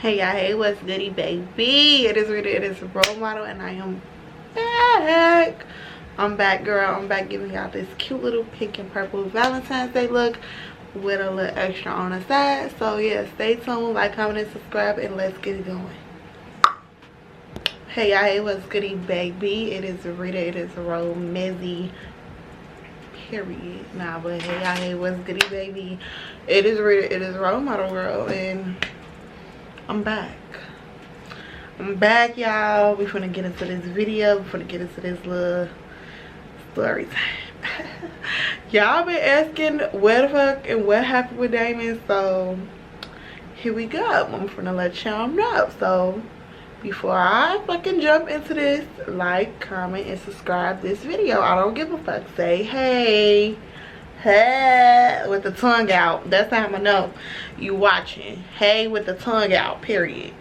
Hey y'all, hey, what's goody baby? It is Rita, it is Role Model, and I am back. I'm back, girl. I'm back giving y'all this cute little pink and purple Valentine's Day look with a little extra on the side. So yeah, stay tuned, like, comment, and subscribe, and let's get it going. Hey y'all, hey, what's goody baby? It is Rita, it is Role Mezzy. Period. Nah, but hey y'all, hey, what's goody baby? It is Rita, it is Role Model, girl, and I'm back, y'all. We finna get into this video. We finna get into this little story time. Y'all been asking where the fuck and what happened with Damon, so here we go. I'm finna let y'all know. So before I fucking jump into this, like, comment, and subscribe this video. I don't give a fuck. Say hey with the tongue out. That's how I'm gonna know you watching. Hey with the tongue out, period.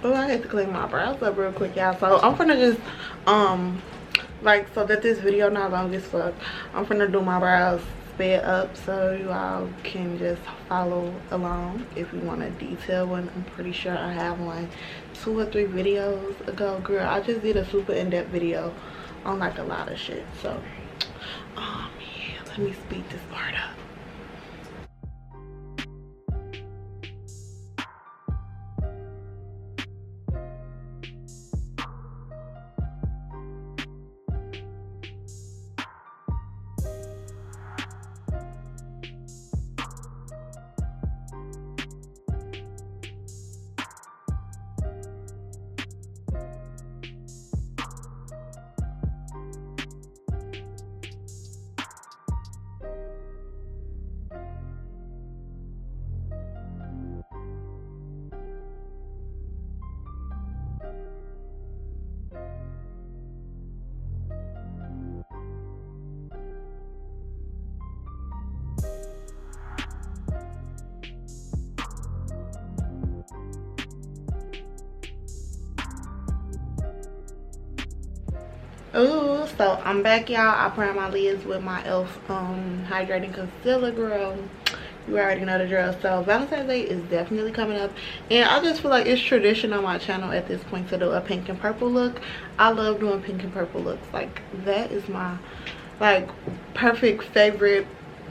Oh, I had to clean my brows up real quick, y'all. So I'm finna just like, so that this video not long as fuck, I'm finna do my brows sped up so you all can just follow along if you want a detailed one. I'm pretty sure I have one 2 or 3 videos ago, girl. I just did a super in-depth video on like a lot of shit. So yeah, let me speed this part up. Ooh, so I'm back, y'all. I primed my lids with my e.l.f. hydrating concealer, girl. You already know the drill. So Valentine's Day is definitely coming up, and I just feel like it's tradition on my channel at this point to do a pink and purple look. I love doing pink and purple looks. Like, that is my like perfect favorite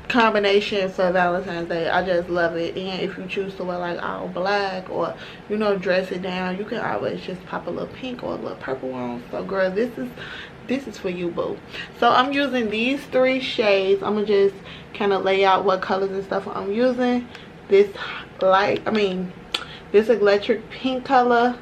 combination for Valentine's Day. I just love it. And if you choose to wear like all black or, you know, dress it down, you can always just pop a little pink or a little purple on. So girl, this is for you, boo. So I'm using these 3 shades. I'm gonna just kind of lay out what colors and stuff I'm using. This this electric pink color,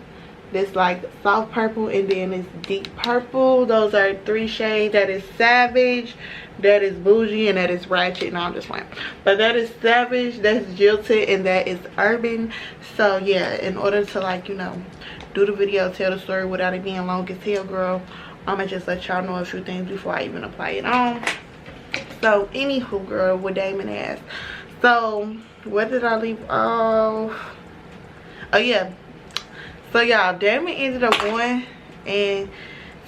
this like soft purple, and then this deep purple. Those are 3 shades. That is Savage, that is Bougie, and that is Ratchet. No, I'm just playing. But that is Savage, that's Jilted, and that is Urban. So yeah, in order to, like, you know, do the video, tell the story without it being long as hell, girl, I'm gonna just let y'all know a few things before I even apply it on. So anywho, girl, what Damon asked. So where did I leave off? Oh yeah, so y'all, Damon ended up going and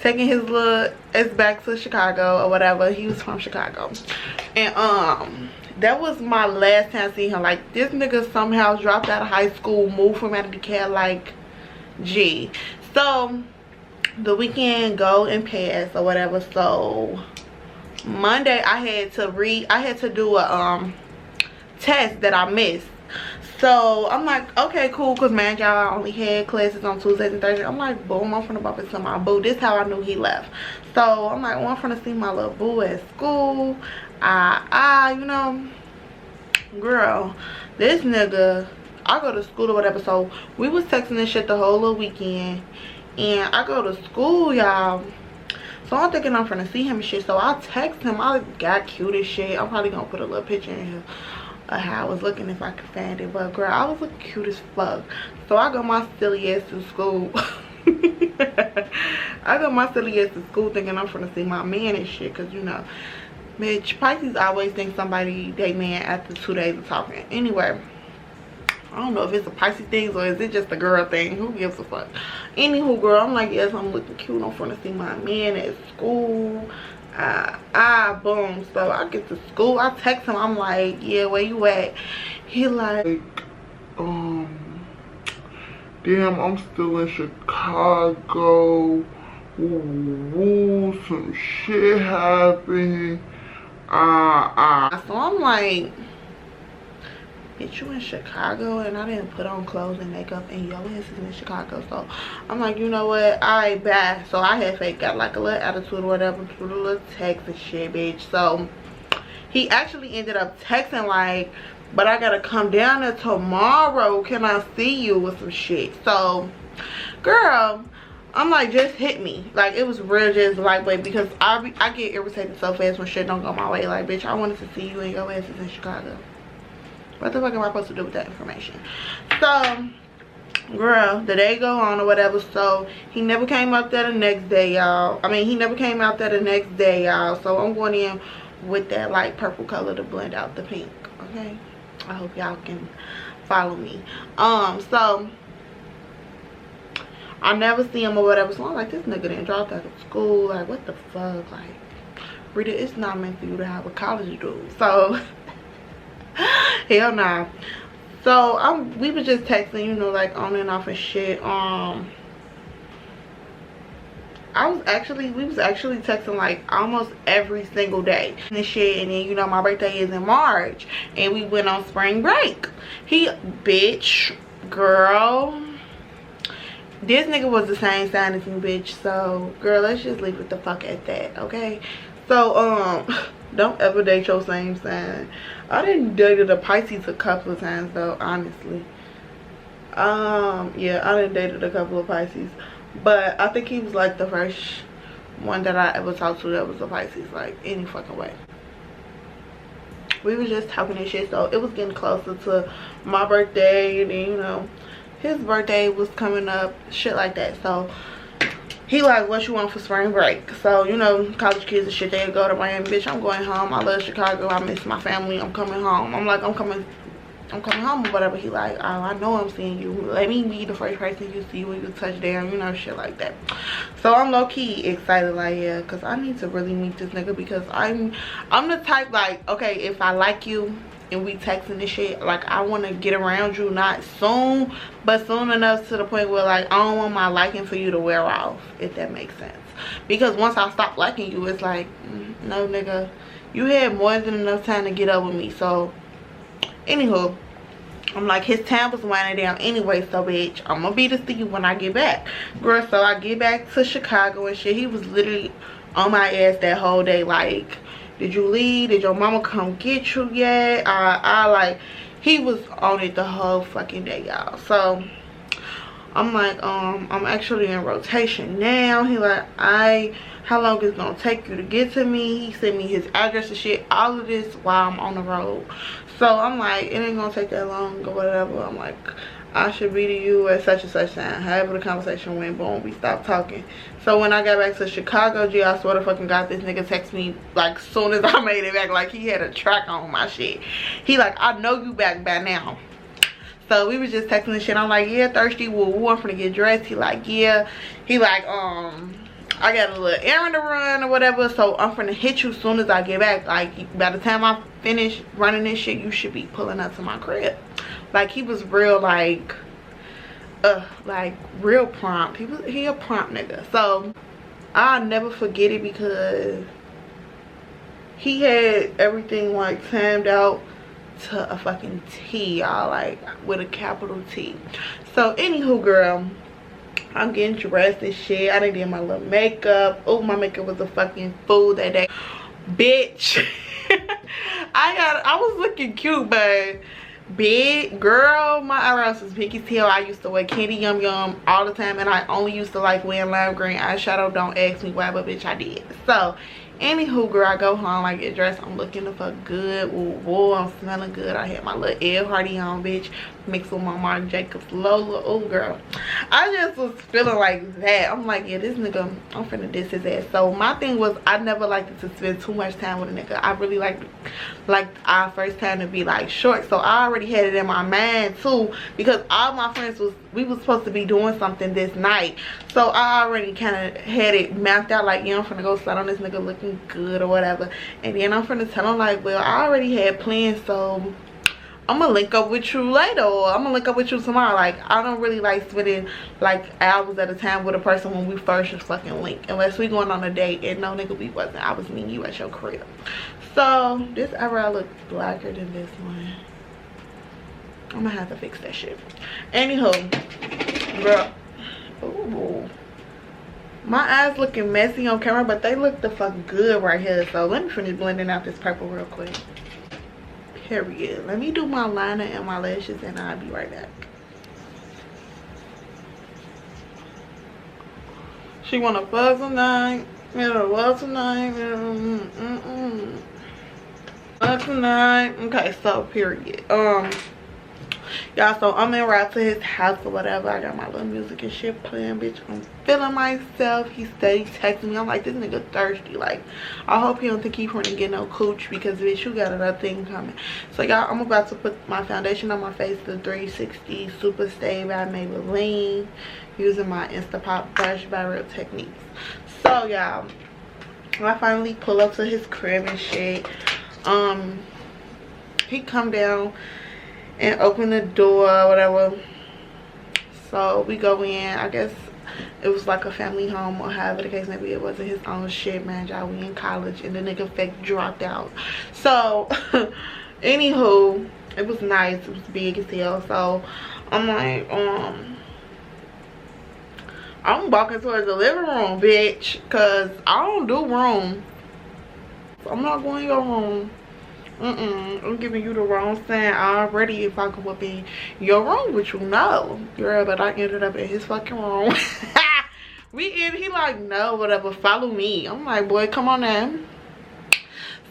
taking his little ass back to Chicago or whatever. He was from Chicago, and that was my last time seeing him. Like, this nigga somehow dropped out of high school, moved from out of DeKalb, like, G. So the weekend go and pass or whatever. So Monday I had to do a test that I missed. So I'm like, okay, cool, because man, y'all, I only had classes on Tuesdays and Thursdays. I'm like, boom, I'm finna bump into my boo. This is how I knew he left. So I'm like, well, I'm finna see my little boo at school. You know, girl, this nigga, I go to school or whatever. So we was texting and shit the whole little weekend, and I go to school, y'all. So I'm thinking I'm finna see him and shit. So I text him. I got cute as shit. I'm probably gonna put a little picture in here of how I was looking if I could find it. But girl, I was looking cute as fuck. So I got my silly ass to school. I got my silly ass to school thinking I'm finna see my man and shit. Cause you know, bitch, Pisces always think somebody they man after 2 days of talking. Anyway, I don't know if it's a Pisces thing or is it just a girl thing. Who gives a fuck? Anywho, girl, I'm like, yes, I'm looking cute. I'm finna see my man at school. Boom. So I get to school, I text him, I'm like, yeah, where you at? He like, Damn, I'm still in Chicago. Woo, some shit happened. So I'm like, bitch, you in Chicago and I didn't put on clothes and makeup and your ass is in Chicago. So I'm like, you know what, alright, bye. So I had fake got like a little attitude or whatever, through the little text and shit, bitch. So he actually ended up texting like, but I gotta come down there tomorrow, can I see you, with some shit. So girl, I'm like, just hit me. Like, it was real just lightweight, because I get irritated so fast when shit don't go my way. Like, bitch, I wanted to see you and your ass is in Chicago. What the fuck am I supposed to do with that information? So girl, the day go on or whatever. So he never came up there the next day, y'all. I mean, he never came out there the next day, y'all. So I'm going in with that light purple color to blend out the pink. Okay, I hope y'all can follow me. So I never see him or whatever. So I'm like, this nigga didn't drop out of school. Like, what the fuck? Like, Rita, it's not meant for you to have a college dude. So hell nah. So we was just texting, you know, like on and off and shit. We was actually texting like almost every single day and shit. And then, you know, my birthday is in March and we went on spring break. Bitch, girl, this nigga was the same sign as me, bitch. So girl, let's just leave it the fuck at that, okay? So don't ever date your same sign. I didn't dated a Pisces a couple of times though, honestly. Yeah, I done dated a couple of Pisces, but I think he was like the first one that I ever talked to that was a Pisces, like any fucking way. We was just talking and shit. So it was getting closer to my birthday, and then, you know, his birthday was coming up, shit like that. So he like, what you want for spring break? So, you know, college kids and shit, they go to Miami. Bitch, I'm going home. I love Chicago. I miss my family. I'm coming home. I'm like, I'm coming home or whatever. He like, oh, I know I'm seeing you. Let me be the first person you see when you touch down, you know, shit like that. So I'm low-key excited, like, yeah, because I need to really meet this nigga, because I'm the type, like, okay, if I like you and we texting this shit, like, I want to get around you, not soon, but soon enough to the point where, like, I don't want my liking for you to wear off, if that makes sense. Because once I stop liking you, it's like, no, nigga, you had more than enough time to get up with me. So anywho, I'm like, his time was winding down anyway, so bitch, I'm gonna be to see you when I get back. Girl, so I get back to Chicago and shit. He was literally on my ass that whole day, like, did you leave? Did your mama come get you yet? Like, he was on it the whole fucking day, y'all. So I'm like, I'm actually in rotation now. He like, how long it's gonna take you to get to me? He sent me his address and shit, all of this while I'm on the road. So I'm like, it ain't gonna take that long or whatever. I'm like, I should be to you at such and such time. However the conversation went, boom, we stopped talking. So when I got back to Chicago, G, I swear to fucking God, this nigga text me like soon as I made it back, like he had a track on my shit. He like, I know you back by now. So we was just texting and shit. I'm like, yeah, thirsty, woo, I'm finna get dressed. He like, yeah. He like, I got a little errand to run or whatever, so I'm finna hit you as soon as I get back. Like, by the time I finish running this shit, you should be pulling up to my crib. Like, he was real, like real prompt. He a prompt nigga. So I'll never forget it, because he had everything like timed out to a fucking T, y'all, like with a capital T. So anywho, girl, I'm getting dressed and shit. I done did my little makeup. Oh, my makeup was a fucking fool that day, bitch. I was looking cute, but big girl, my eyebrows was big as hell. I used to wear Candy Yum Yum all the time, and I only used to like wearing lime green eyeshadow. Don't ask me why, but bitch, I did. So anywho, girl, I go home, I get dressed, I'm looking the fuck good. Whoa, I'm smelling good. I had my little Ed Hardy on, bitch, mixed with my Marc Jacobs Lola. Oh, girl, I just was feeling like that. I'm like, yeah, this nigga, I'm finna diss his ass. So my thing was, I never liked to spend too much time with a nigga. I really liked our first time to be like short. So I already had it in my mind too, because all my friends we was supposed to be doing something this night. So I already kind of had it mapped out, like, yeah, I'm finna go slide on this nigga looking good or whatever. And then I'm finna tell him like, well, I already had plans, so I'm gonna link up with you later, or I'm gonna link up with you tomorrow. Like, I don't really like spending like hours at a time with a person when we first just fucking link, unless we going on a date. And no, nigga, we wasn't. I was meeting you at your crib. So this eyebrow looks blacker than this one. I'm gonna have to fix that shit. Anywho, girl, ooh, my eyes looking messy on camera, but they look the fuck good right here. So let me finish blending out this purple real quick. Period. Let me do my liner and my lashes, and I'll be right back. She want a fuzz tonight. Tonight. Tonight. Okay, so period. Y'all, so I'm en route to his house or whatever. I got my little music and shit playing, bitch. I'm feeling myself. He steady texting me. I'm like, this nigga thirsty. Like, I hope he don't think he to get no cooch, because bitch, you got another thing coming. So y'all, I'm about to put my foundation on my face, the 360 Super Stay by Maybelline, using my Instapop brush by Real Techniques. So y'all, I finally pull up to his crib and shit. He come down and open the door or whatever, so we go in. I guess it was like a family home or however the case, maybe it wasn't his own shit, man. Y'all, we in college and the nigga fake dropped out. So anywho, it was nice. It was big as hell. So I'm like, I'm walking towards the living room, bitch, because I don't do room. So I'm not going to your room. I'm giving you the wrong sign already if I come up in your room, which you know, girl. But I ended up in his fucking room. He like, no, whatever, follow me. I'm like, boy, come on now.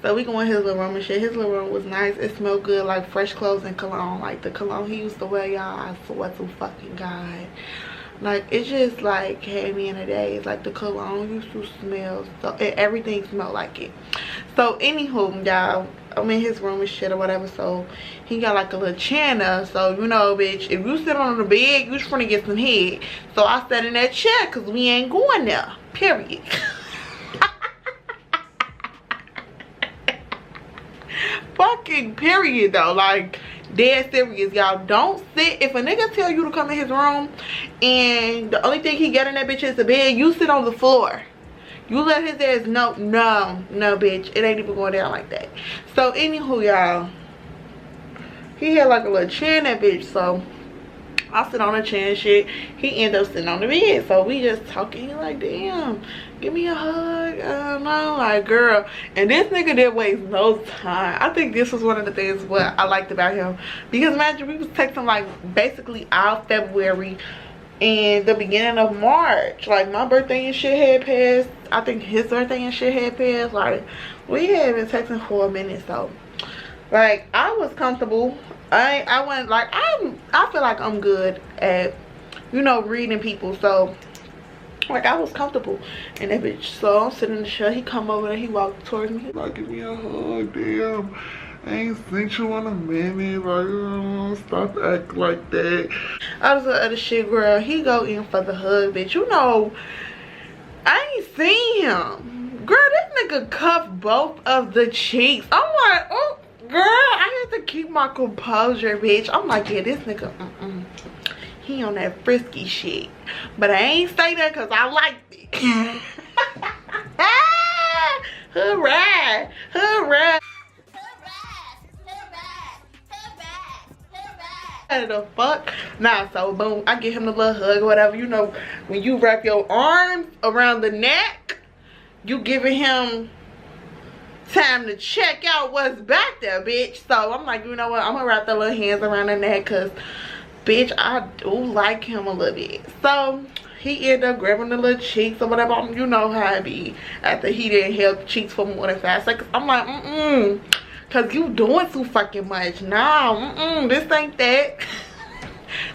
So we go in his little room and shit. His little room was nice. It smelled good, like fresh clothes and cologne. Like the cologne he used to wear, y'all, I swear to fucking God. Like, it just like had me in a daze. Like the cologne used to smell, so everything smelled like it. So anywho, y'all, I'm in his room and shit or whatever. So he got like a little chair there. So you know, bitch, if you sit on the bed, you just finna get some head. So I sat in that chair because we ain't going there. Period. Fucking period though. Like, dead serious, y'all. Don't sit. If a nigga tell you to come in his room and the only thing he got in that bitch is the bed, you sit on the floor. You let his ass know. No, bitch, it ain't even going down like that. So anywho, y'all, he had like a little chair in that bitch. So I sit on the chair and shit. He ended up sitting on the bed. So we just talking. He like, damn, give me a hug. I don't know, like, girl. And this nigga didn't waste no time. I think this was one of the things what I liked about him, because imagine, we was texting like basically all February and the beginning of March. Like, my birthday and shit had passed. I think his birthday and shit had passed. Like, we had been texting for a minute. So like, I was comfortable. I went like, I feel like I'm good at, you know, reading people. So like, I was comfortable in that bitch. So I'm sitting in the chair. He come over there. He walked towards me. Like, give me a hug, damn. I ain't seen you in a minute. Like, stop acting like that. I was the other shit, girl. He go in for the hug, bitch. You know, I ain't seen him. Girl, this nigga cuffed both of the cheeks. I'm like, oh, girl, I had to keep my composure, bitch. I'm like, yeah, this nigga, he on that frisky shit. But I ain't say that because I liked it. Hooray! Hooray! The fuck? Nah, so boom, I give him the little hug or whatever. You know, when you wrap your arms around the neck, you giving him time to check out what's back there, bitch. So I'm like, you know what, I'm gonna wrap the little hands around the neck, because bitch, I do like him a little bit. So he ended up grabbing the little cheeks or whatever. You know how it be after he didn't held the cheeks for more than 5 seconds. I'm like, cause you doing too fucking much. Nah, this ain't that.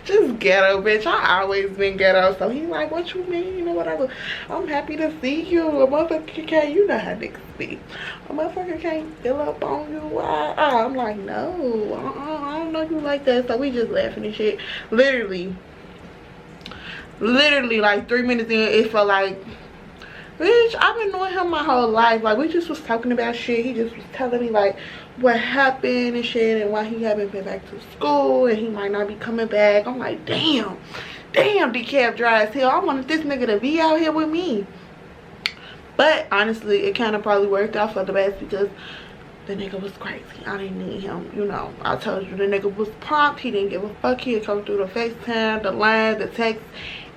Just ghetto, bitch. I always been ghetto. So he's like, what you mean or whatever. I'm happy to see you. A motherfucker can't, you know how niggas be. A motherfucker can't fill up on you. I'm like, no, I don't know you like that. So we just laughing and shit. Literally like 3 minutes in, it felt like Bitch, I've been knowing him my whole life. Like, we just was talking about shit. He just was telling me, like, what happened and shit, and why he haven't been back to school, and he might not be coming back. I'm like, damn, decaf dry as hell. I wanted this nigga to be out here with me. But honestly, it kind of probably worked out for the best, because the nigga was crazy. I didn't need him. You know, I told you, the nigga was prompt. He didn't give a fuck. He'd come through the FaceTime, the line, the text,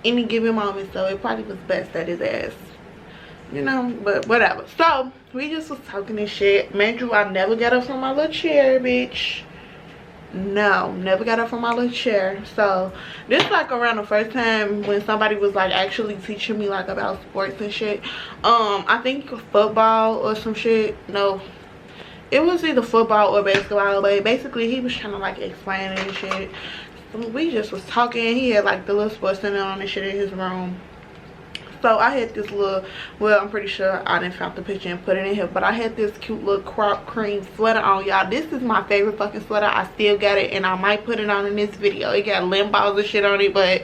any given moment. So it probably was best that his ass, you know, but whatever. So we just was talking this shit. Man, Drew, I never got up from my little chair, bitch. No, never got up from my little chair. So this like around the first time when somebody was like actually teaching me like about sports and shit. I think football or some shit. No, it was either football or basketball, but basically he was trying to like explain it and shit. So we just was talking. He had like the little sports center on and shit in his room. So I had this little, well, I'm pretty sure I didn't found the picture and put it in here, but I had this cute little crop cream sweater on, y'all. This is my favorite fucking sweater. I still got it, and I might put it on in this video. It got limb balls and shit on it, but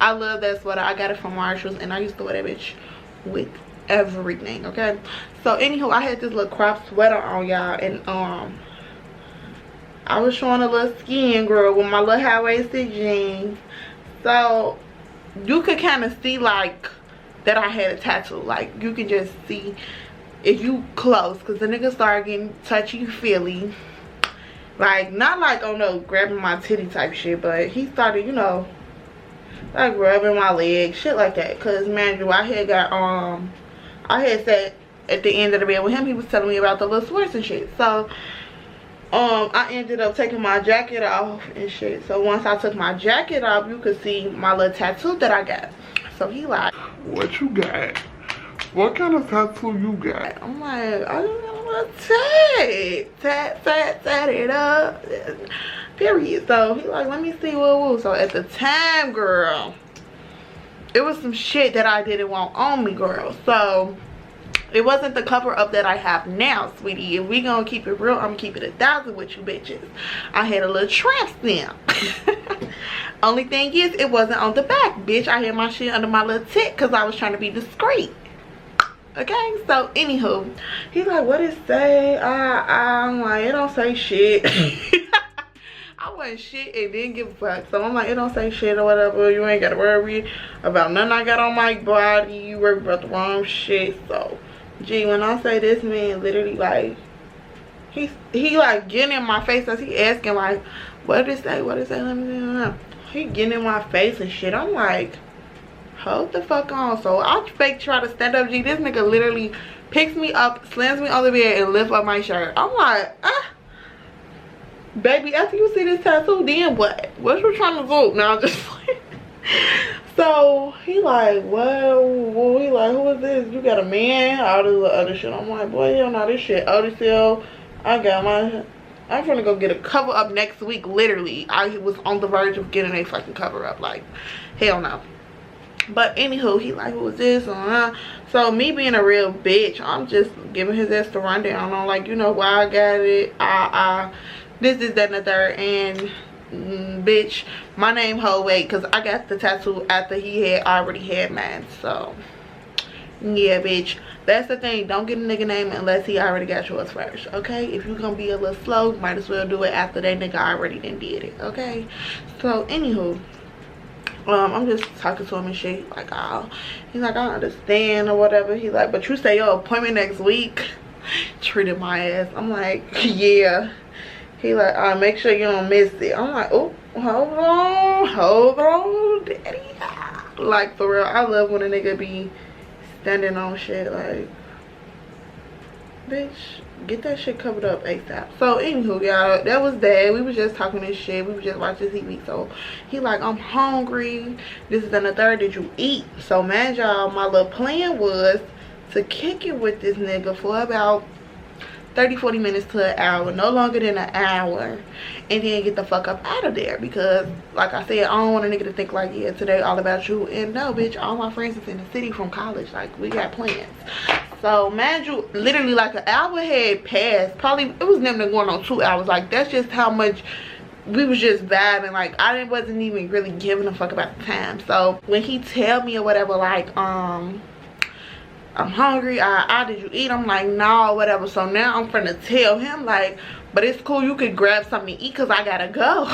I love that sweater. I got it from Marshalls, and I used to wear that bitch with everything, okay? So anywho, I had this little crop sweater on, y'all, and I was showing a little skin, girl, with my little high-waisted jeans. So you could kind of see like that I had a tattoo. Like, you can just see if you close, because the nigga started getting touchy-feely. Like, not like, oh no, grabbing my titty type shit, but he started, you know, like rubbing my legs, shit like that. Because, man, I had got, I had sat at the end of the bed with him. He was telling me about the little sports and shit. So, I ended up taking my jacket off and shit. So, once I took my jacket off, you could see my little tattoo that I got. So he like, what you got? What kind of tattoo you got? I'm like, I don't know, tat it up, period. So he like, let me see what was. So at the time, girl, it was some shit that I didn't want on me, girl. So it wasn't the cover up that I have now, sweetie. If we gonna keep it real, I'm gonna keep it 1,000 with you bitches. I had a little tramp stamp. Only thing is, it wasn't on the back, bitch. I had my shit under my little tit because I was trying to be discreet. Okay, so anywho, he's like, what it say? I'm like, it don't say shit. I wasn't shit and didn't give a fuck. So I'm like, it don't say shit or whatever. You ain't gotta worry about nothing I got on my body. You worry about the wrong shit. So, gee, when I say this man literally like, he like getting in my face as he asking like, what did it say? What did it say? Let me know. He getting in my face and shit. I'm like, hold the fuck on. So I fake try to stand up. G, this nigga literally picks me up, slams me on the bed, and lifts up my shirt. I'm like, baby, after you see this tattoo, then what? What you trying to do? Now I'm just like, so he like, well, he like, who is this? You got a man? All this other shit. I'm like, boy, hell no, this shit old as hell. I'm gonna go get a cover up next week. Literally, I was on the verge of getting a fucking cover up. Like, hell no. But anywho, he like, who is this? So me being a real bitch, I'm just giving his ass the rundown on, like, you know, why I got it. This is that and the third. And bitch, my name hold weight because I got the tattoo after he had already had mine. So yeah, bitch, that's the thing. Don't get a nigga name unless he already got yours first, okay? If you gonna be a little slow, might as well do it after that nigga already done did it, okay? So anywho, I'm just talking to him and shit, like, oh, he's like, I understand or whatever. He's like, but you say your appointment next week. Treated my ass. I'm like, yeah. He like, make sure you don't miss it. I'm like, oh, hold on, daddy. Like, for real, I love when a nigga be standing on shit. Like, bitch, get that shit covered up ASAP. So anywho, y'all, that was that. We was just talking this shit. We was just watching TV. So he like, I'm hungry. This is in the third. Did you eat? So man, y'all, my little plan was to kick it with this nigga for about 30-40 minutes to an hour, no longer than an hour, and then get the fuck up out of there. Because like I said, I don't want a nigga to think like, yeah, today all about you. And no, bitch, all my friends is in the city from college. Like, we got plans. So man, you literally like an hour had passed. Probably it was never going on 2 hours. Like, that's just how much we was just vibing. Like, I wasn't even really giving a fuck about the time. So when he tell me or whatever, like, I'm hungry. Did you eat? I'm like, no, whatever. So now I'm finna tell him like, but it's cool, you could grab something to eat because I gotta go.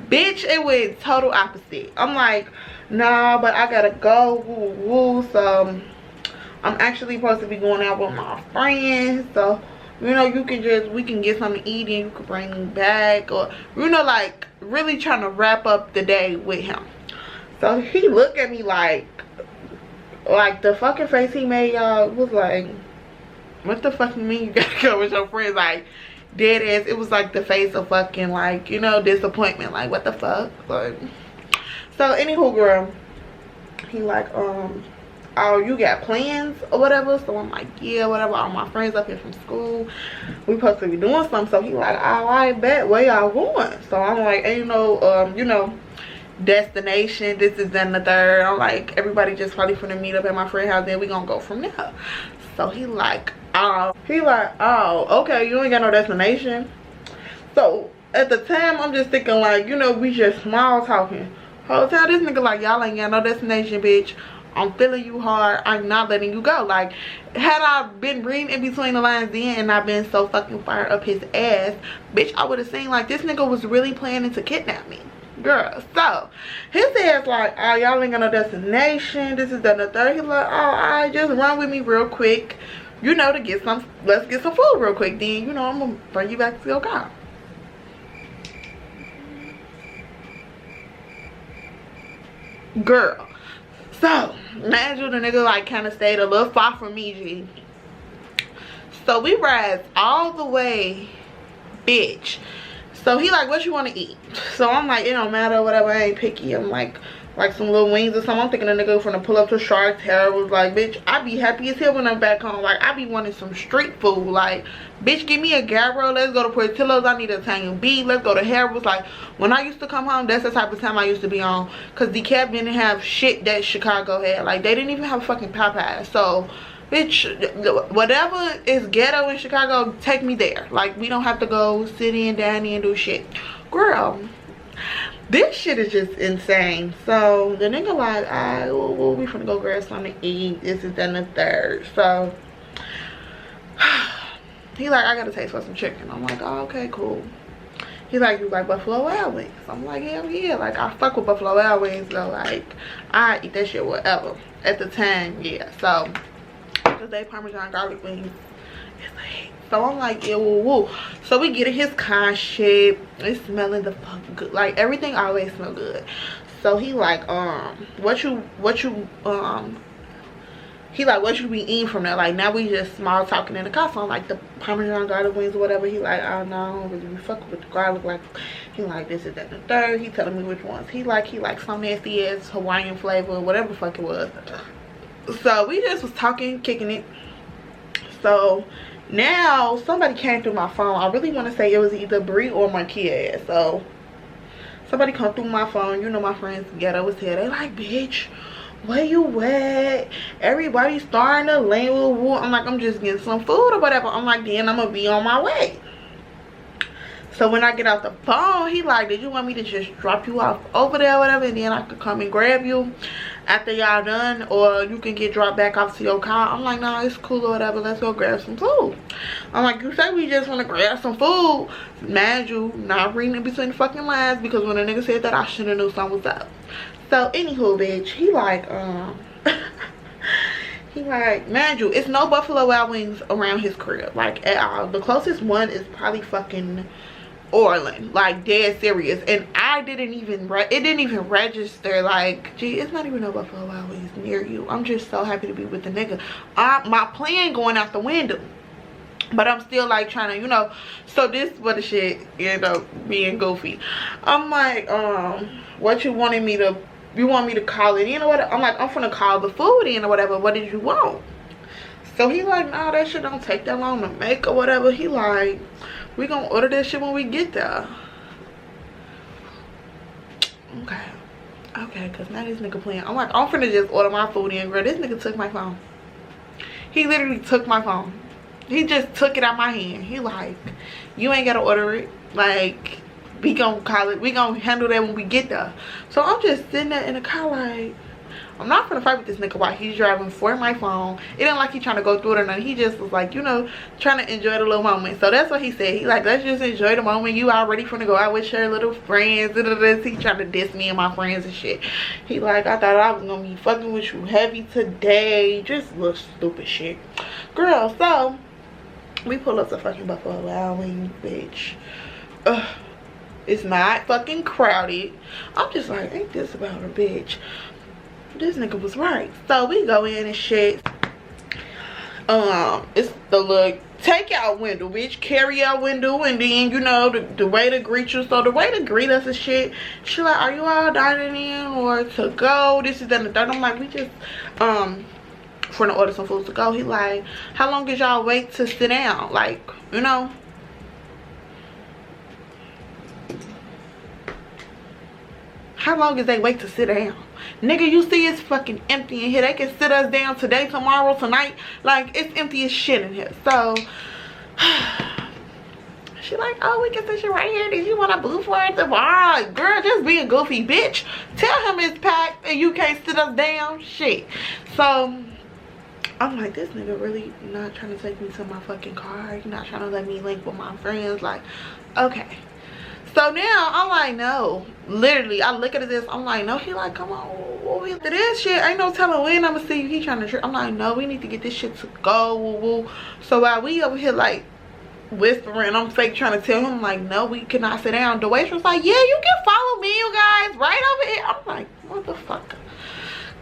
Bitch, it went total opposite. I'm like, nah, but I gotta go. Woo, woo. So I'm actually supposed to be going out with my friends. So, you know, we can get something to eat and you can bring me back. Or, you know, like, really trying to wrap up the day with him. So he looked at me like the fucking face he made, y'all, was like, what the fuck you mean you gotta go with your friends? Like, dead ass. It was like the face of fucking, like, you know, disappointment. Like, what the fuck? Like, so anywho, girl, he like, oh, you got plans or whatever? So I'm like, yeah, whatever. All my friends up here from school, we supposed to be doing something. So he like, oh, I bet, where y'all going? So I'm like, hey, you know, destination, this is then the third. I'm like, everybody just probably finna meet up at my friend's house, then we gonna go from there. So he like, oh, okay, you ain't got no destination. So at the time, I'm just thinking like, you know, we just small talking. Whole time this nigga like, y'all ain't got no destination, bitch. I'm feeling you hard. I'm not letting you go. Like, had I been reading in between the lines then and I've been so fucking fired up his ass, bitch, I would have seen like this nigga was really planning to kidnap me. Girl, so his ass like, oh, y'all ain't got no destination, this is the third. He like, oh, alright, just run with me real quick, you know, to get some, let's get some food real quick, then, you know, I'm gonna bring you back to your car. Girl, so imagine the nigga like kind of stayed a little far from me, G. So we ride all the way, bitch. So he like, what you want to eat? So I'm like, it don't matter, whatever, I ain't picky. I'm like some little wings or something. I'm thinking the nigga finna pull up to Shark's Hair. Was like, bitch, I be happy as hell when I'm back home. Like, I be wanting some street food. Like, bitch, give me a gyro. Let's go to Portillo's. I need a Italian beef. Let's go to Harold's. Like, when I used to come home, that's the type of time I used to be on. Because DeKalb didn't have shit that Chicago had. Like, they didn't even have fucking Popeyes. So, bitch, whatever is ghetto in Chicago, take me there. Like, we don't have to go sit in, dine in, do shit. Girl, this shit is just insane. So the nigga like, alright, well, we finna go grab something to eat. This is then the third. So he like, I gotta taste for some chicken. I'm like, oh, okay, cool. He's like, you like Buffalo Wild Wings? I'm like, hell yeah. Like, I fuck with Buffalo Wild Wings, so like, I eat that shit whatever. At the time, yeah. So because they Parmesan garlic wings, it's like, so I'm like, yeah, woo woo. So we get in his car shit. It's smelling the fuck good. Like, everything always smell good. So he like, what you he like, what you be eating from there? Like, now we just small talking in the car. So I'm like, the Parmesan garlic wings or whatever. He like, oh no, I don't really be fucking with the garlic. Like, he like, this is that and the third. He telling me which ones he like some nasty ass Hawaiian flavor, whatever the fuck it was. So we just was talking, kicking it. So now somebody came through my phone. I really want to say it was either Brie or Marquia. So somebody come through my phone. You know, my friends ghetto as hell. They like, bitch, where you at? Everybody starting to lane with woo. I'm like, I'm just getting some food or whatever. I'm like, then I'm gonna be on my way. So when I get off the phone, he like, did you want me to just drop you off over there or whatever, and then I could come and grab you after y'all done, or you can get dropped back off to your car? I'm like, no, it's cool or whatever. Let's go grab some food. I'm like, you say we just want to grab some food. Mind you, not reading in between the fucking lines, because when a nigga said that, I should have knew something was up. So anywho, bitch, he like, he like, mind you, it's no Buffalo Wild Wings around his crib, like, at all. The closest one is probably fucking Orland, like, dead serious. And I didn't even, it didn't even register, like, gee, it's not even no Buffalo Wild Wings near you. I'm just so happy to be with the nigga. My plan going out the window, but I'm still like trying to, you know. So this what the shit ended up being goofy. I'm like, what you wanted me to, you want me to call it in or whatever? I'm like, I'm gonna call the food in or whatever. What did you want? So he like, nah, that shit don't take that long to make or whatever. He like, we gonna order that shit when we get there. Okay, cause now this nigga playing. I'm like, I'm finna just order my food in, girl. This nigga took my phone. He literally took my phone. He just took it out my hand. He like, you ain't gotta order it. Like, we gonna call it, we gonna handle that when we get there. So I'm just sitting there in the car like, I'm not gonna fight with this nigga while he's driving for my phone. It ain't like he trying to go through it or nothing. He just was like, you know, trying to enjoy the little moment. So that's what he said. He like, let's just enjoy the moment. You already finna go out with your little friends. He trying to diss me and my friends and shit. He like, I thought I was gonna be fucking with you heavy today. Just little stupid shit. Girl, so we pull up to fucking Buffalo Wild Wings, bitch. It's not fucking crowded. I'm just like, ain't this about a bitch? This nigga was right. So we go in and shit. It's the little take out window, bitch. Carry out window, and then you know the way to greet you. So the way to greet us and shit, she like, are you all dining in or to go? This is then the third. I'm like, we just for to order some food to go. He like, how long did y'all wait to sit down? Like, you know. How long is they wait to sit down? Nigga, you see it's fucking empty in here. They can sit us down today, tomorrow, tonight. Like, it's empty as shit in here. So, she like, oh, we can sit you right here. Did you want to boo for it tomorrow? Girl, just be a goofy bitch. Tell him it's packed and you can't sit us down. Shit. So, I'm like, this nigga really not trying to take me to my fucking car. He's not trying to let me link with my friends. Like, okay. So now I'm like, no. Literally, I look at this. I'm like, no. He like, come on. To this shit, ain't no telling when I'm gonna see you. He trying to trick. I'm like, no. We need to get this shit to go. Woo woo. So while we over here like whispering, I'm fake trying to tell him like, no, we cannot sit down. The waitress like, yeah, you can follow me, you guys, right over here. I'm like, motherfucker.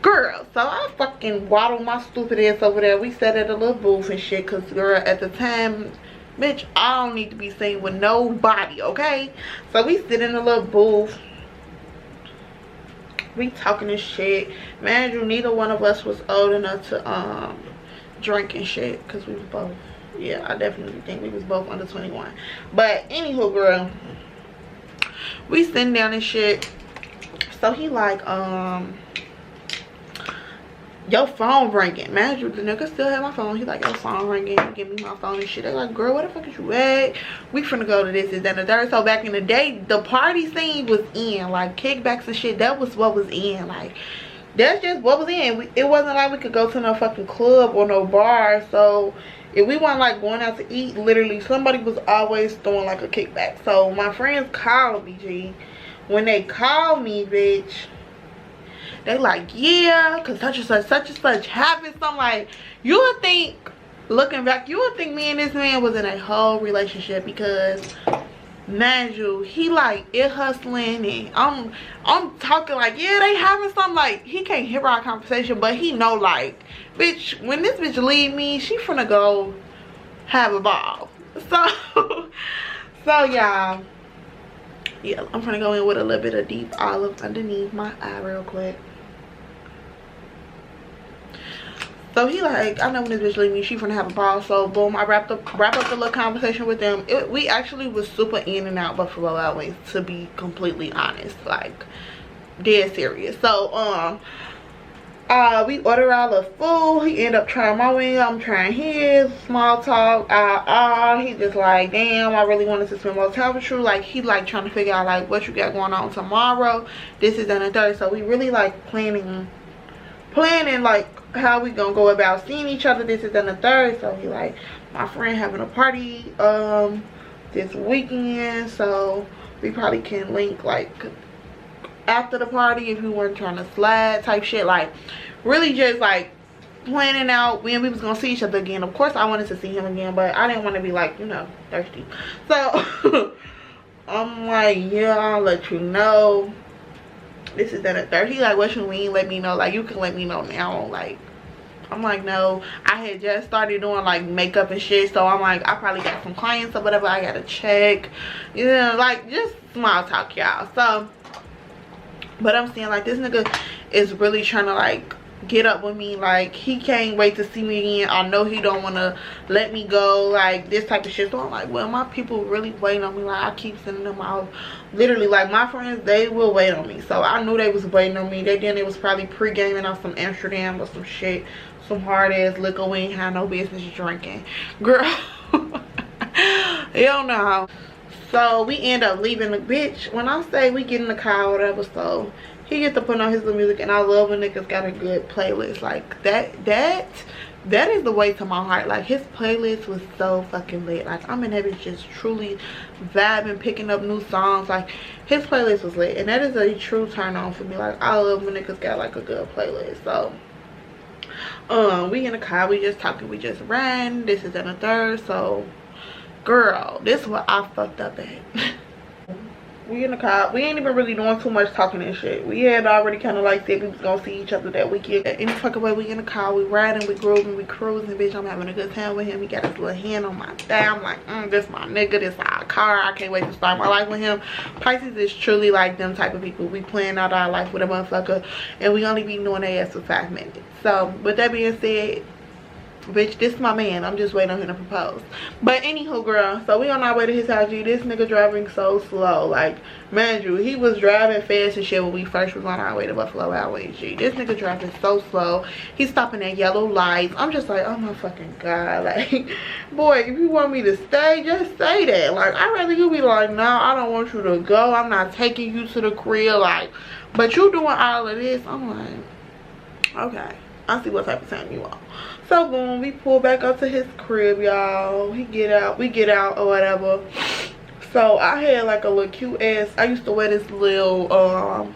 Girl, so I fucking waddle my stupid ass over there. We sat at a little booth and shit, cause girl, at the time, bitch, I don't need to be seen with nobody, okay? So we sit in a little booth. We talking this shit. Man, neither one of us was old enough to drink and shit, cause we was both, yeah, I definitely think we was both under 21. But anywho, girl, we sitting down and shit. So he like, your phone ringing. Man, the nigga still have my phone. He like, your phone ringing. Give me my phone and shit. They like, girl, where the fuck is you at? We finna go to this and that and the third. So back in the day, the party scene was in. Like, kickbacks and shit, that was what was in. Like, that's just what was in. It wasn't like we could go to no fucking club or no bar. So if we weren't like going out to eat, literally somebody was always throwing like a kickback. So my friends called me, G. When they called me, bitch, they like, yeah, cause such and such happened. So I'm like, you would think, looking back, you would think me and this man was in a whole relationship, because mind you, he like it hustling, and I'm talking like, yeah, they having something. Like, he can't hear our conversation, but he know like, bitch, when this bitch leave me, she finna go have a ball. So y'all, yeah, I'm gonna go in with a little bit of deep olive underneath my eye real quick. So he like, I know when this bitch leave me, she finna have a ball. So boom, I wrap up the little conversation with them. We actually was super in and out Buffalo Wild Wings, to be completely honest, like dead serious. So we order all the food. He end up trying my wing, I'm trying his. Small talk. He just like, damn, I really wanted to spend more time with you. Like, he like trying to figure out like what you got going on tomorrow. This is on the third. So we really like planning like how we gonna go about seeing each other. This is on the third. So he like, my friend having a party this weekend, so we probably can link like after the party if you weren't trying to slide type shit. Like, really just like planning out when we was gonna see each other again. Of course I wanted to see him again, but I didn't want to be like, you know, thirsty. So I'm like, yeah, I'll let you know. This is at a third. He like, what you mean let me know? Like, you can let me know now. Like, I'm like, no, I had just started doing like makeup and shit, so I'm like, I probably got some clients or whatever I gotta check, you know, like just small talk, y'all. So, but I'm saying like, this nigga is really trying to like get up with me. Like, he can't wait to see me again. I know he don't want to let me go, like this type of shit. So I'm like, well, my people really waiting on me. Like, I keep sending them out. Literally, like, my friends, they will wait on me. So I knew they was waiting on me. They was probably pre-gaming on some Amsterdam or some shit, some hard ass liquor we ain't had no business drinking, girl. Hell no. So we end up leaving the bitch. When I say we get in the car or whatever, so he gets to put on his little music, and I love when niggas got a good playlist. Like that is the way to my heart. Like, his playlist was so fucking lit. Like, I'm in heaven just truly vibing, picking up new songs. Like, his playlist was lit, and that is a true turn on for me. Like, I love when niggas got like a good playlist. So we in the car, we just talking, we just ran, this is in the third. So girl, this is what I fucked up at. We in the car, we ain't even really doing too much talking and shit. We had already kind of like said we was gonna see each other that weekend. Any fucking way, we in the car, we riding, we grooving, we cruising, bitch. I'm having a good time with him. He got his little hand on my thigh. I'm like, this my nigga, this our car. I can't wait to start my life with him. Pisces is truly like them type of people. We plan out our life with a motherfucker, and we only be knowing their ass for 5 minutes. So with that being said, bitch, this is my man. I'm just waiting on him to propose. But anywho, girl, so we on our way to his house. This nigga driving so slow. Like, man, you, he was driving fast and shit when we first was on our way to Buffalo Wild Wings. This nigga driving so slow. He's stopping at yellow lights. I'm just like, oh my fucking god. Like, boy, if you want me to stay, just say that. Like, I'd rather you be like, no, I don't want you to go. I'm not taking you to the crib. Like, but you doing all of this. I'm like, okay, I see what type of time you are. So boom, we pull back up to his crib, y'all. He get out, we get out or whatever. So I had like a little cute ass, I used to wear this little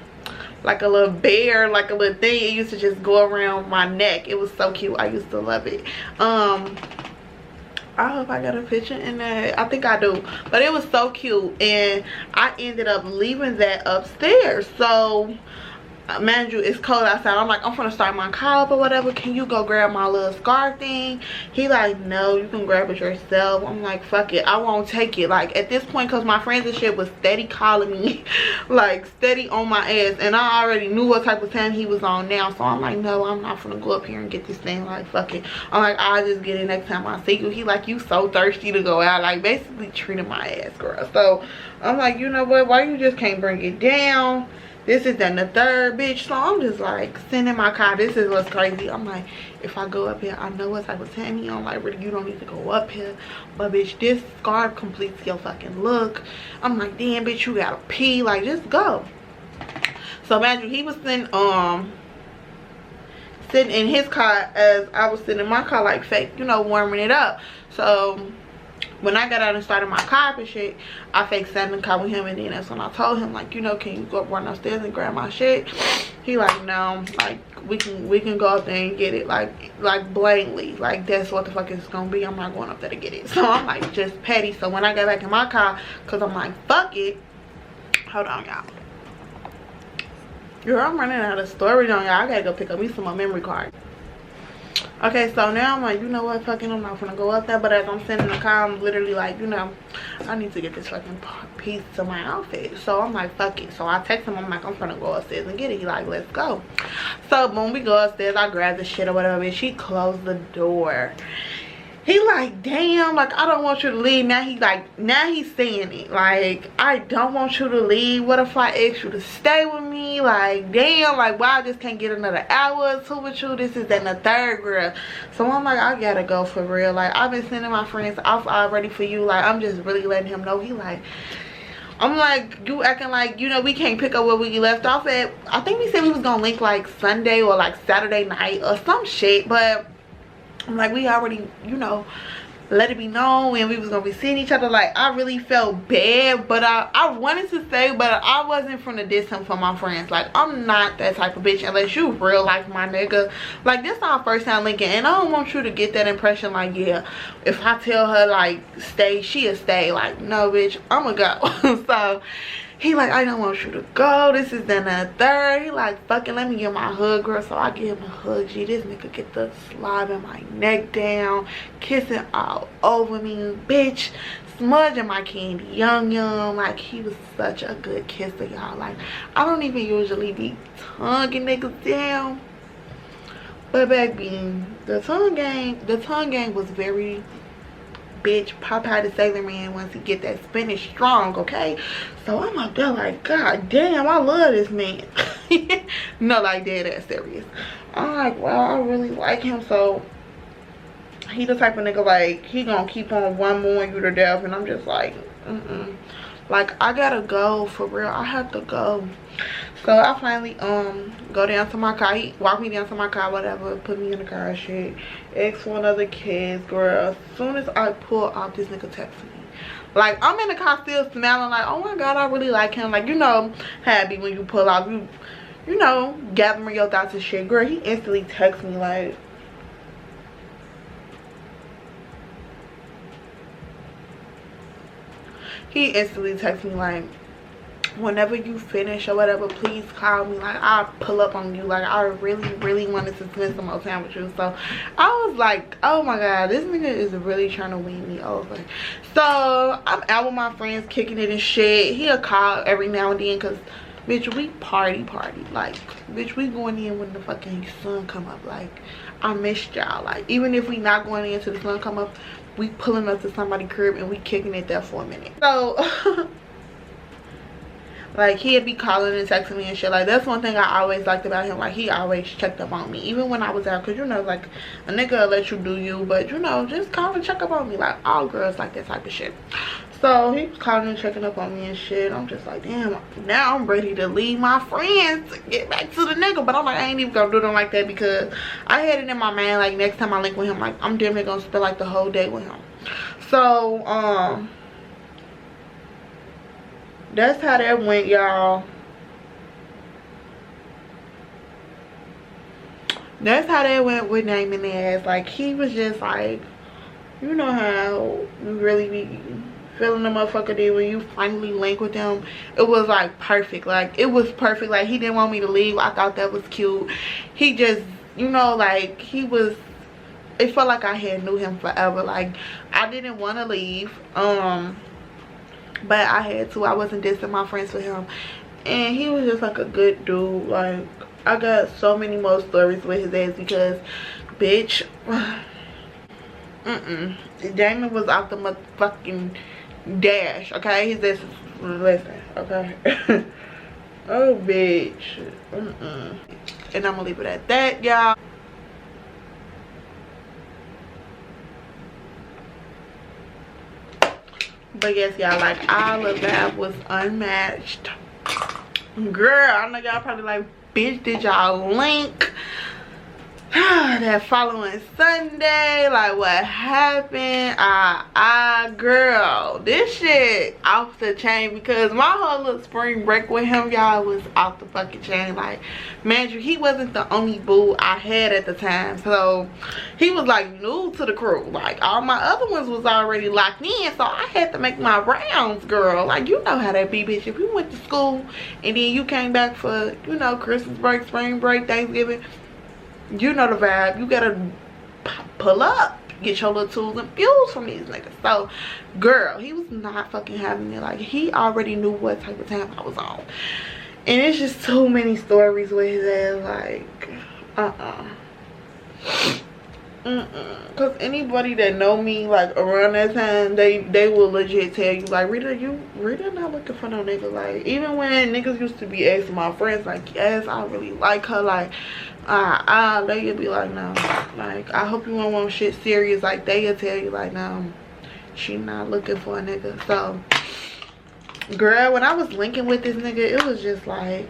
like a little bear, like a little thing. It used to just go around my neck. It was so cute. I used to love it. I hope I got a picture in that. I think I do. But it was so cute, and I ended up leaving that upstairs. So mind you, it's cold outside. I'm like, I'm gonna start my car up or whatever. Can you go grab my little scarf thing? He like, no, you can grab it yourself. I'm like, fuck it, I won't take it. Like, at this point, because my friends and shit was steady calling me, like steady on my ass, and I already knew what type of time he was on now. So I'm like, no, I'm not gonna go up here and get this thing. Like, fuck it, I'm like, I'll just get it next time I see you. He like, you so thirsty to go out. Like, basically treating my ass, girl. So I'm like, you know what, why you just can't bring it down? This is then the third, bitch. So I'm just like sitting in my car. This is what's crazy. I'm like, if I go up here, I know what type of time he on. Like, really, you don't need to go up here. But bitch, this scarf completes your fucking look. I'm like, damn, bitch, you gotta pee. Like, just go. So imagine he was sitting in his car as I was sitting in my car, like fake, you know, warming it up. So when I got out and started my car and shit, I fake sat in the car with him, and then that's when I told him, like, you know, can you go run upstairs and grab my shit? He like, no, like, we can go up there and get it, like blatantly, like that's what the fuck it's gonna be. I'm not going up there to get it. So I'm like, just petty. So when I got back in my car, cause I'm like, fuck it. Hold on, y'all. Girl, I'm running out of storage on y'all. I gotta go pick up me some more memory cards. Okay, so now I'm like, you know what, fucking, I'm not gonna go up there. But as I'm sitting in the car, I'm literally like, you know, I need to get this fucking piece to my outfit. So I'm like, fuck it. So I text him, I'm like, I'm gonna go upstairs and get it. He like, let's go. So when we go upstairs, I grab the shit or whatever, and she closed the door. He like, damn, like, I don't want you to leave. Now he like, now he's saying it, like, I don't want you to leave. What if I ask you to stay with me? Like, damn, like, why I just can't get another hour or two with you? This is in the third, girl. So I'm like, I gotta go for real. Like, I've been sending my friends off already for you. Like, I'm just really letting him know. He like, I'm like, you acting like, you know, we can't pick up where we left off at. I think we said we was gonna link like Sunday or like Saturday night or some shit, but I'm like, we already, you know, let it be known and we was gonna be seeing each other. Like, I really felt bad, but I wanted to say, but I wasn't from the distance for my friends. Like, I'm not that type of bitch unless you real life my nigga. Like, this our first time linking, and I don't want you to get that impression like, yeah, if I tell her like stay, she'll stay. Like, no, bitch, I'ma go. So he like, I don't want you to go. This is then the third. He like, fucking let me get my hug, girl. So I give him a hug. Gee, this nigga get the slobbing my neck down, kissing all over me, bitch, smudging my candy yum yum. Like, he was such a good kisser, y'all. Like, I don't even usually be tonguing niggas down, but baby, the tongue game was very, bitch, Popeye the Sailor Man once he get that Spanish strong, okay? So I'm up there like, god damn, I love this man. No, like, dead ass serious. I'm like, wow, I really like him. So he the type of nigga, like, he gonna keep on one more you to death, and I'm just like, Like, I gotta go, for real. I have to go. So I finally go down to my car. He walked me down to my car, whatever, put me in the car and shit. Asked for another kiss, girl. As soon as I pull off, this nigga texted me. Like, I'm in the car still smelling like, oh my god, I really like him. Like, you know, happy when you pull off, you know, gathering your thoughts and shit. Girl, he instantly texts me like, whenever you finish or whatever, please call me. Like, I'll pull up on you. Like, I really wanted to spend some more time with you. So I was like, oh my god, this nigga is really trying to win me over. So I'm out with my friends kicking it and shit. He'll call every now and then because bitch, we party. Like, bitch, we going in when the fucking sun come up. Like, I missed y'all. Like, even if we not going in till the sun come up, we pulling up to somebody's crib and we kicking it there for a minute. So like, he'd be calling and texting me and shit. Like, that's one thing I always liked about him. Like, he always checked up on me, even when I was out. Because, you know, like, a nigga will let you do you, but, you know, just call and check up on me. Like, all girls like that type of shit. So he was calling and checking up on me and shit. I'm just like, damn, now I'm ready to leave my friends to get back to the nigga. But I'm like, I ain't even gonna do them like that, because I had it in my mind, like, next time I link with him, like, I'm definitely gonna spend like the whole day with him. So that's how that went, y'all. That's how that went with naming the ass. Like, he was just like, you know how you really be feeling the motherfucker did when you finally link with him. It was like perfect. Like, it was perfect. Like, he didn't want me to leave. I thought that was cute. He just, you know, like, he was, it felt like I had knew him forever. Like, I didn't want to leave, but I had to. I wasn't dissing my friends for him, and he was just like a good dude. Like, I got so many more stories with his ass, because bitch, Damon was out the motherfucking dash, okay? His ass, listen, okay? Oh bitch, and I'm gonna leave it at that, y'all. But yes, y'all, like, all of that was unmatched. Girl, I know y'all probably like, bitch, did y'all link? That following Sunday, like, what happened? Girl, this shit off the chain, because my whole little spring break with him, y'all, was off the fucking chain. Like, man, he wasn't the only boo I had at the time, so he was like new to the crew. Like, all my other ones was already locked in, so I had to make my rounds, girl. Like, you know how that be, bitch. If you went to school and then you came back for, you know, Christmas break, spring break, Thanksgiving, you know the vibe. You gotta pull up, get your little tools and fuels from these niggas. So, girl, he was not fucking having it. Like, he already knew what type of time I was on, and it's just too many stories with his ass. Like, because anybody that know me, like, around that time, they will legit tell you, like, Rita not looking for no nigga. Like, even when niggas used to be asking my friends, like, yes, I really like her, like, they'll be like, no, like, I hope you won't want shit serious. Like, they'll tell you, like, no, she not looking for a nigga. So, girl, when I was linking with this nigga, it was just like,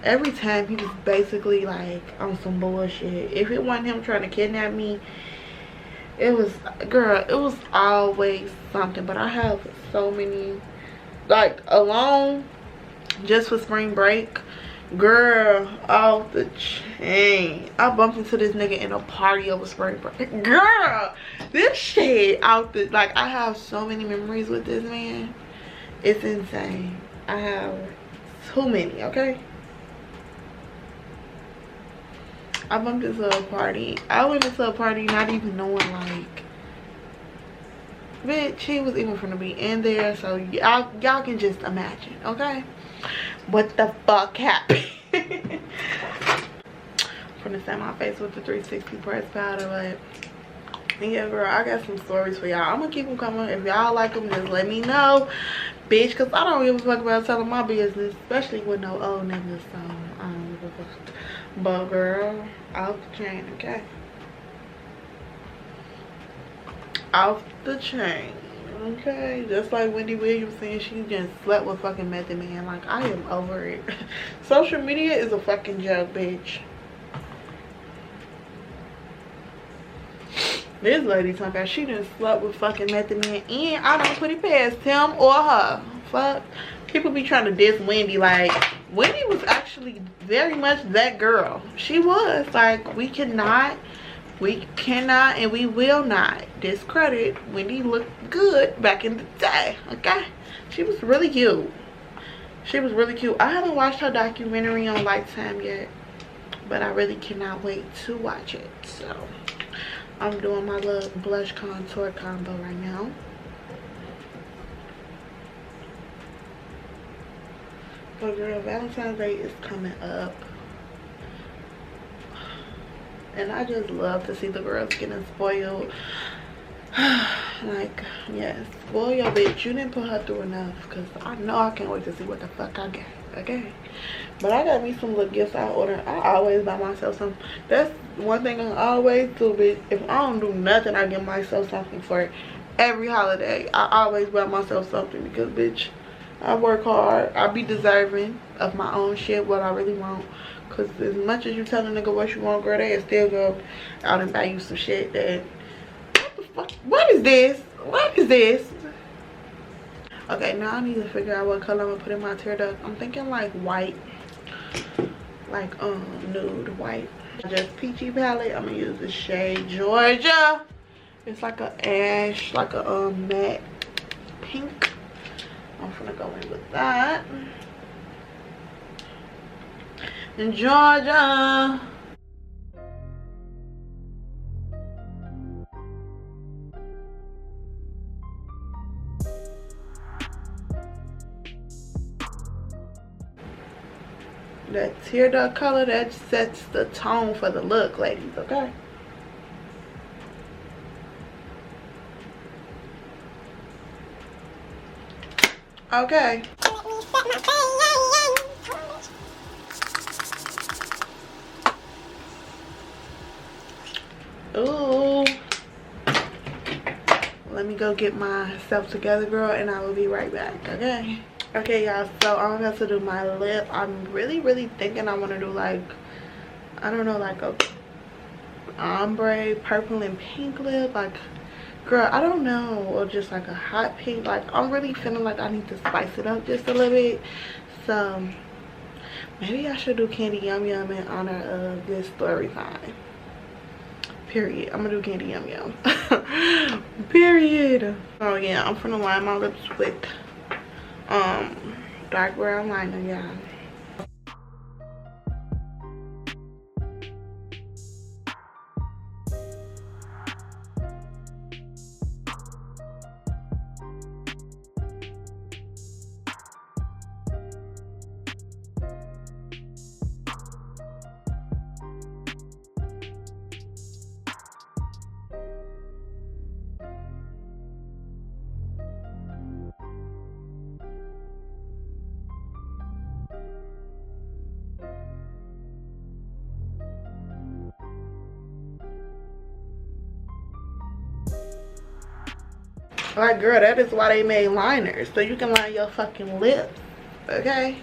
every time he was basically like on some bullshit. If it wasn't him trying to kidnap me, it was, girl, it was always something. But I have so many, like, alone just for spring break, girl, off the chain. I bumped into this nigga in a party over spring break. Girl, this shit out the, like, I have so many memories with this man. It's insane. I have too many, okay? I bumped into a party. I went into a party not even knowing, like, bitch, he was even finna be in there. So y'all can just imagine, okay? What the fuck happened? I'm finna set my face with the 360 press powder, but yeah, girl, I got some stories for y'all. I'm gonna keep them coming. If y'all like them, just let me know, bitch, because I don't give a fuck about telling my business, especially with no old niggas. So I don't give a fuck. But girl, off the chain, okay? Off the chain. Okay, just like Wendy Williams saying she just slept with fucking Method Man. Like, I am over it. Social media is a fucking joke, bitch. This lady talking about she done slept with fucking Method Man, and I don't put it past him or her. Fuck. People be trying to diss Wendy. Like, Wendy was actually very much that girl. She was. Like, we cannot, and we will not discredit Wendy looked good back in the day. Okay? She was really cute. She was really cute. I haven't watched her documentary on Lifetime yet, but I really cannot wait to watch it. So I'm doing my little blush contour combo right now. But girl, Valentine's Day is coming up, and I just love to see the girls getting spoiled. Like, yes, spoil your bitch. You didn't put her through enough, because I know I can't wait to see what the fuck I get. Okay, but I got me some little gifts I order. I always buy myself some. That's one thing I always do, bitch. If I don't do nothing, I get myself something for every holiday. I always buy myself something, because bitch, I work hard. I be deserving of my own shit, what I really want. Because as much as you tell a nigga what you want, girl, they still go out and buy you some shit that, what the fuck? What is this? What is this? Okay, now I need to figure out what color I'm gonna put in my tear duct. I'm thinking like white, like nude white. Just peachy palette. I'm gonna use the shade Georgia. It's like a ash, like a matte pink. I'm gonna go in with that. And Georgia. That tear duct color, that sets the tone for the look, ladies, okay? Okay. Ooh. Let me go get myself together, girl, and I will be right back, okay? Okay, y'all, so I'm about to do my lip. I'm really thinking I want to do, like, I don't know, like a ombre purple and pink lip. Like, girl, I don't know, or just like a hot pink. Like, I'm really feeling like I need to spice it up just a little bit. So maybe I should do Candy Yum Yum in honor of this story time. Period. I'm gonna do Candy Yum Yum. Period. Oh yeah, I'm gonna line my lips with dark brown liner, y'all. Like, girl, that is why they made liners, so you can line your fucking lips. Okay,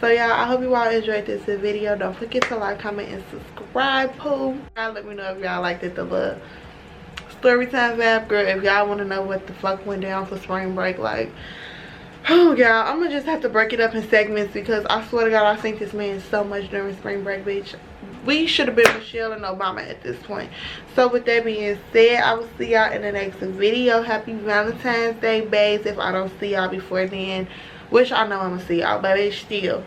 so y'all, I hope you all enjoyed this video. Don't forget to like, comment, and subscribe. Pooh, let me know if y'all liked it, the little story time vibe. Girl, if y'all want to know what the fuck went down for spring break, like, oh y'all, I'm gonna just have to break it up in segments, because I swear to God, I think this man so much during spring break, bitch. We should have been Michelle and Obama at this point. So with that being said, I will see y'all in the next video. Happy Valentine's Day, babes. If I don't see y'all before then, which I know I'm gonna see y'all, but still,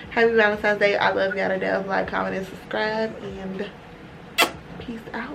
happy Valentine's Day. I love y'all to death. Like, comment, and subscribe, and peace out.